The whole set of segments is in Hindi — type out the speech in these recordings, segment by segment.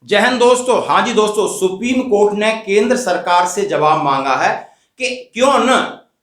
जय हिंद दोस्तों। हाँ जी दोस्तों, सुप्रीम कोर्ट ने केंद्र सरकार से जवाब मांगा है कि क्यों न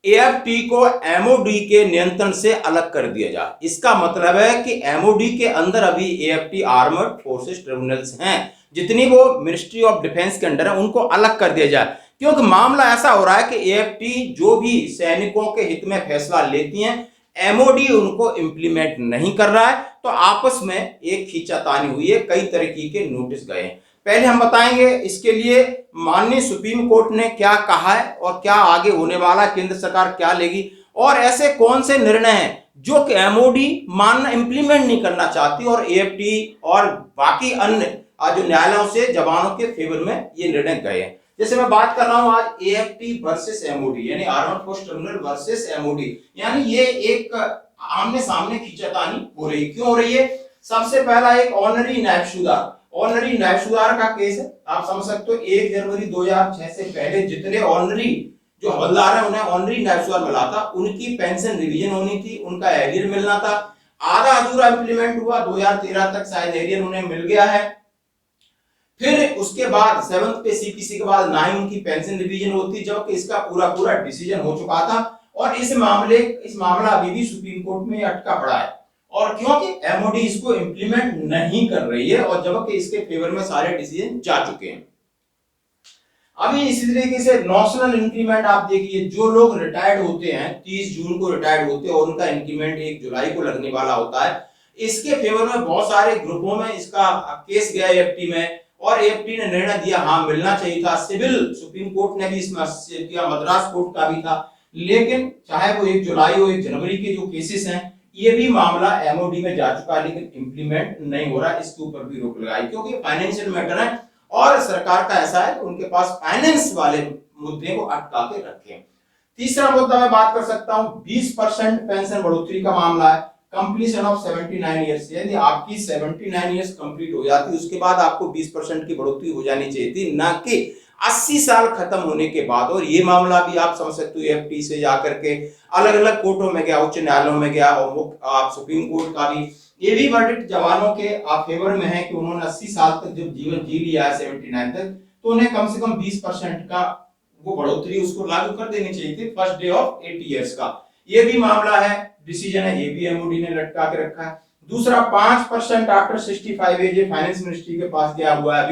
एएफटी को एमओडी के नियंत्रण से अलग कर दिया जाए। इसका मतलब है कि एमओडी के अंदर अभी एएफटी आर्मर्ड फोर्सेस ट्रिब्यूनल्स हैं, जितनी वो मिनिस्ट्री ऑफ डिफेंस के अंडर है उनको अलग कर दिया जाए। क्योंकि मामला ऐसा हो रहा है कि एएफटी जो भी सैनिकों के हित में फैसला लेती हैं, एमओडी उनको इंप्लीमेंट नहीं कर रहा है, तो आपस में एक खींचातानी हुई है, कई तरीके के नोटिस गए हैं। पहले हम बताएंगे इसके लिए माननीय सुप्रीम कोर्ट ने क्या कहा है और क्या आगे होने वाला है, केंद्र सरकार क्या लेगी और ऐसे कौन से निर्णय हैं जो कि एमओडी मानना इंप्लीमेंट नहीं करना चाहती और एएफटी और बाकी अन्य जो न्यायालयों से जवानों के फेवर में ये निर्णय गए हैं। जैसे मैं बात कर रहा हूं आज एएफटी वर्सेस एमओडी, यानी armoured force tribunal versus MoD, यानी ये एक आमने सामने खींचातानी हो रही। क्यों हो रही है? सबसे पहला एक ऑनरी नायब सुधार का केस है। आप समझ सकते हो 1 जनवरी 2006 से पहले जितने ऑनरी जो हवलदार है उन्हें ऑनरी नायब सुधार मिला था, उनकी पेंशन रिवीजन होनी थी, उनका एरियर मिलना था। आधा अधूरा इंप्लीमेंट हुआ, 2013 तक शायद एरियर उन्हें मिल गया है। फिर उसके बाद 7th पे सीपीसी के बाद ना ही उनकी पेंशन रिवीजन होती, जबकि इसका पूरा डिसीजन हो चुका था और इस मामला अभी भी सुप्रीम कोर्ट में अटका पड़ा है। और क्योंकि एमओडी इसको इंप्लीमेंट नहीं कर रही है और जबकि इसके फेवर में सारे डिसीजन जा चुके हैं। अभी इसी तरीके से नेशनल इंक्रीमेंट आप देखिए, जो लोग रिटायर्ड होते हैं 30 जून को रिटायर्ड होते हैं और उनका इंक्रीमेंट 1 जुलाई को लगने वाला होता है, इसके फेवर में बहुत सारे ग्रुपों में इसका केस गया एएफटी में और एएफटी ने निर्णय दिया हाँ मिलना चाहिए था। सिविल सुप्रीम कोर्ट ने भी इसमें किया, मद्रास कोर्ट का भी था, लेकिन चाहे वो 1 जुलाई हो 1 जनवरी के जो केसेस हैं, ये भी मामला एमओडी में जा चुका है, लेकिन इंप्लीमेंट नहीं हो रहा। इसके ऊपर भी रोक लगाई क्योंकि फाइनेंशियल मैटर है और सरकार का ऐसा है कि उनके पास फाइनेंस वाले मुद्दे को अटका के रखे। तीसरा मुद्दा मैं बात कर सकता हूं, 20% पेंशन बढ़ोतरी का मामला है। कंप्लीशन ऑफ 79 ईयर्स, यानी आपकी 79 ईयर्स कंप्लीट हो जाती है उसके बाद आपको 20% की बढ़ोतरी हो जानी चाहिए थी, ना कि 80 साल खत्म होने के बाद। और ये मामला भी आप समझ सकते हो एएफटी से जाकर के अलग अलग कोर्टों में गया, उच्च न्यायालयों में गया और आप सुप्रीम कोर्ट का भी ये भी वर्डिक्ट जवानों के फेवर में है कि उन्होंने 80 साल तक जब जीवन जी लिया है 79 तक, तो उन्हें कम से कम 20% का वो बढ़ोतरी उसको लागू कर देनी चाहिए थी फर्स्ट डे ऑफ 80 इयर्स का। ये भी मामला है, डिसीजन है, ये भी एमओडी ने लटका के रखा है। दूसरा 5% आफ्टर 65 एज, फाइनेंस मिनिस्ट्री के पास गया हुआ है,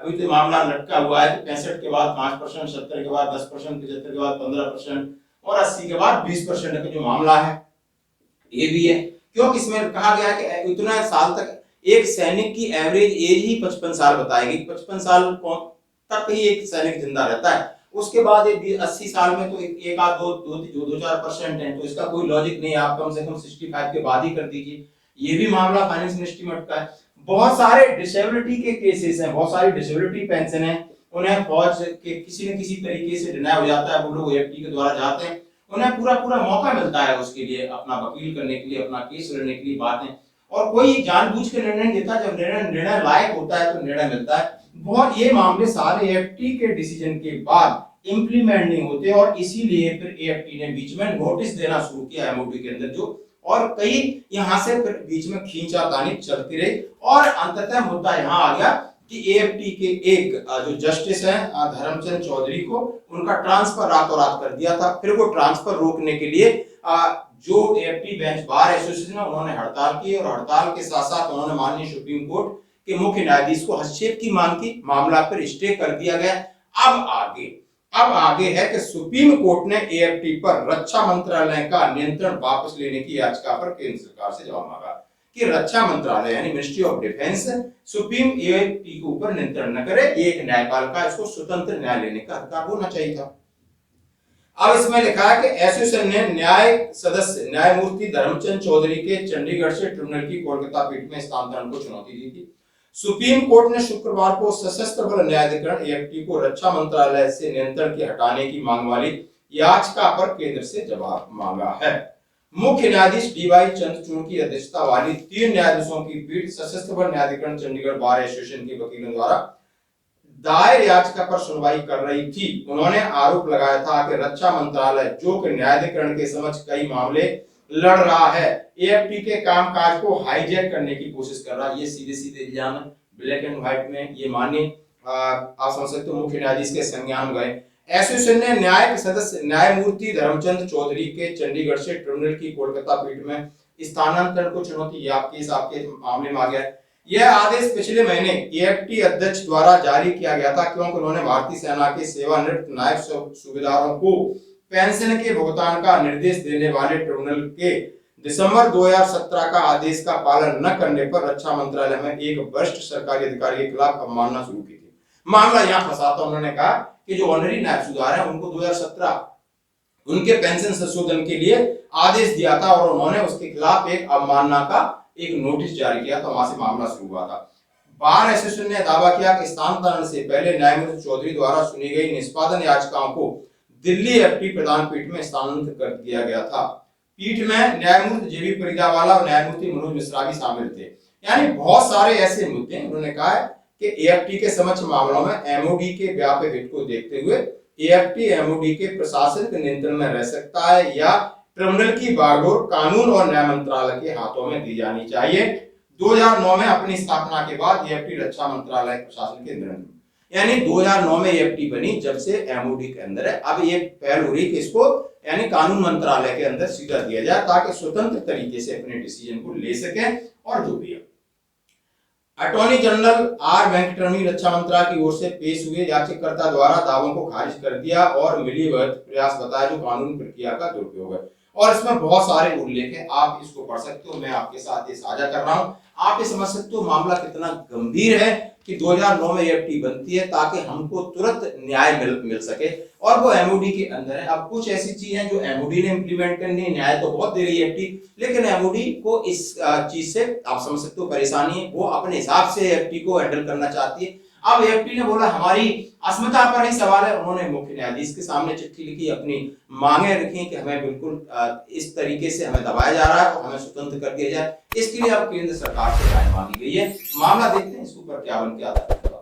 अभी तो मामला लटका हुआ है कि 65 के बाद 5%, 70 के बाद 10%, 75 के बाद 15% और 80 के बाद 20% का जो मामला है ये भी है। क्योंकि इसमें कहा गया कि इतना साल तक एक सैनिक की एवरेज एज ही 55 साल बताएगी, 55 साल तक ही एक सैनिक जिंदा रहता है, उसके बाद 80 साल में तो एक आध दो चार परसेंट है, तो इसका कोई लॉजिक नहीं है। आप कम से कम 65 के बाद ही कर दीजिए। ये भी मामला फाइनेंस मिनिस्ट्री में अटका है। बहुत सारे डिसेबिलिटी के केसेस हैं, बहुत सारी डिसेबिलिटी पेंशन है, उन्हें फौज के किसी न किसी तरीके से डिनाई हो जाता है, वो लोग एएफटी के द्वारा जाते हैं, उन्हें पूरा मौका मिलता है उसके लिए अपना वकील करने के लिए, अपना केस लड़ने के लिए बातें, और कोई जानबूझ के निर्णय नहीं देता। जब निर्णय लायक होता है तो निर्णय मिलता है। बहुत ये मामले सारे एएफटी के डिसीजन के बाद इंप्लीमेंट नहीं होते और इसीलिए फिर एएफटी ने बीच में नोटिस देना शुरू किया एमओडी के अंदर जो, और कई यहां से फिर बीच में खींचातानी चलती रही और अंततः मुद्दा यहां आ गया कि एएफटी के एक जो जस्टिस हैं धर्मचंद चौधरी को उनका ट्रांसफर रातों रात कर दिया था। फिर वो ट्रांसफर रोकने के लिए जो एएफटी बेंच बार एसोसिएशन है उन्होंने हड़ताल की और हड़ताल के साथ साथ उन्होंने माननीय सुप्रीम कोर्ट के मुख्य न्यायाधीश को हस्तक्षेप की मांग की, मामला फिर स्टे कर दिया गया। अब आगे है कि सुप्रीम कोर्ट ने एएफटी पर रक्षा मंत्रालय का नियंत्रण वापस लेने की याचिका पर केंद्र सरकार से जवाब मांगा कि रक्षा मंत्रालय यानी ministry of defence supreme AFT के ऊपर नियंत्रण न करे, ये एक न्यायपालिका, इसको स्वतंत्र न्याय लेने का अधिकार होना चाहिए था। अब इसमें लिखा है कि एसोसिएशन ने न्याय सदस्य न्यायमूर्ति धर्मचंद चौधरी के चंडीगढ़ से ट्रिब्यूनल की कोलकाता पीठ में स्थानांतरण को चुनौती दी थी। सुप्रीम कोर्ट ने शुक्रवार को सशस्त्र बल न्यायाधिकरण एएफटी को रक्षा मंत्रालय से नियंत्रण के हटाने की मांग वाली याचिका पर केंद्र से जवाब मांगा है। मुख्य न्यायाधीश डीवाई चंद्रचूड़ की अध्यक्षता वाली 3 न्यायाधीशों की पीठ सशस्त्र बल न्यायाधिकरण चंडीगढ़ बार एसोसिएशन के वकीलों द्वारा दायर याचिका पर सुनवाई कर रही थी। उन्होंने आरोप लगाया था कि रक्षा मंत्रालय जो कि न्यायाधिकरण के समक्ष कई मामले लड़ रहा है, एएफटी के कामकाज को हाईजैक करने की कोशिश कर रहा है। ये सीधे सीधे इल्जाम है, ब्लैक एंड व्हाइट में ये मान्य आप समझ सकते हो मुख्य न्यायाधीश के संज्ञान में गए। एसोसिएशन ने न्यायिक सदस्य न्यायमूर्ति धर्मचंद चौधरी के चंडीगढ़ से ट्रिब्यूनल की कोलकाता पीठ में स्थानांतरण को चुनौती, आपके मामले में आ गया। यह आदेश पिछले महीने एएफटी अध्यक्ष द्वारा जारी किया गया था, क्योंकि उन्होंने भारतीय सेना के सेवानिवृत्त नायब सूबेदारों को पेंशन के भुगतान का निर्देश देने वाले ट्रिब्यूनल के दिसंबर 2017 का आदेश का पालन न करने पर रक्षा मंत्रालय में एक वरिष्ठ सरकारी अधिकारी के खिलाफ अवमानना शुरू की थी। मामला यहाँ फंसा था। उन्होंने कहा कि जो ऑनरी नायब सूबेदार हैं उनको 2017 उनके पेंशन संशोधन के लिए आदेश दिया था और उन्होंने उसके खिलाफ एक अवमानना का एक नोटिस जारी किया था, वहां से मामला शुरू हुआ था। बार एसोसिएशन ने दावा किया कि स्थानांतरण से पहले न्यायमूर्ति चौधरी द्वारा सुनी गई निष्पादन याचिकाओं को दिल्ली एफटी प्रधान पीठ में स्थानांतरित कर दिया गया था। पीठ में न्यायमूर्ति जेबी परिडावाला और न्यायमूर्ति मनोज मिश्रा भी शामिल थे। यानी बहुत सारे ऐसे मुद्दे उन्होंने कहा है कि एएफटी के समक्ष मामलों में एमओडी के व्यापक हित को देखते हुए एएफटी एमओडी के प्रशासनिक नियंत्रण में रह सकता है या ट्रिब्यूनल की बागडोर कानून और न्याय मंत्रालय के हाथों में दी जानी चाहिए। 2009 में अपनी स्थापना के बाद एएफटी रक्षा मंत्रालय प्रशासन के अंदर, यानी 2009 में एएफटी बनी जब से एमओडी के अंदर है। अब ये पहल हो रही कि इसको यानी कानून मंत्रालय के अंदर सीधा दिया जाए ताकि स्वतंत्र तरीके से अपने डिसीजन को ले सके। और जो भी है अटॉर्नी जनरल आर वेंकटरमणी रक्षा मंत्रालय की ओर से पेश हुए याचिकाकर्ता द्वारा दावों को खारिज कर दिया और मिलीभगत प्रयास बताया जो कानूनी प्रक्रिया का दुरुपयोग है। और इसमें बहुत सारे उल्लेख हैं, आप इसको पढ़ सकते हो, मैं आपके साथ ये साझा कर रहा हूं। आप ये समझ सकते हो मामला कितना गंभीर है कि 2009 में एएफटी बनती है ताकि हमको तुरंत न्याय मिल सके और वो एमओडी के अंदर है। अब कुछ ऐसी चीजें जो एमओडी ने इंप्लीमेंट करनी है, न्याय तो बहुत दे रही है एएफटी, लेकिन एमओडी को इस चीज से आप समझ सकते हो परेशानी है, वो अपने हिसाब से एएफटी को हैंडल करना चाहती है। अब एएफटी ने बोला हमारी अस्मिता पर ही सवाल है। उन्होंने मुख्य न्यायाधीश के सामने चिट्ठी लिखी, अपनी मांगे रखी कि हमें बिल्कुल इस तरीके से हमें दबाया जा रहा है और हमें स्वतंत्र कर दिया जाए। इसके लिए अब केंद्र सरकार से राय मांगी गई है। मामला देखते हैं इसके ऊपर क्या बन के आता है।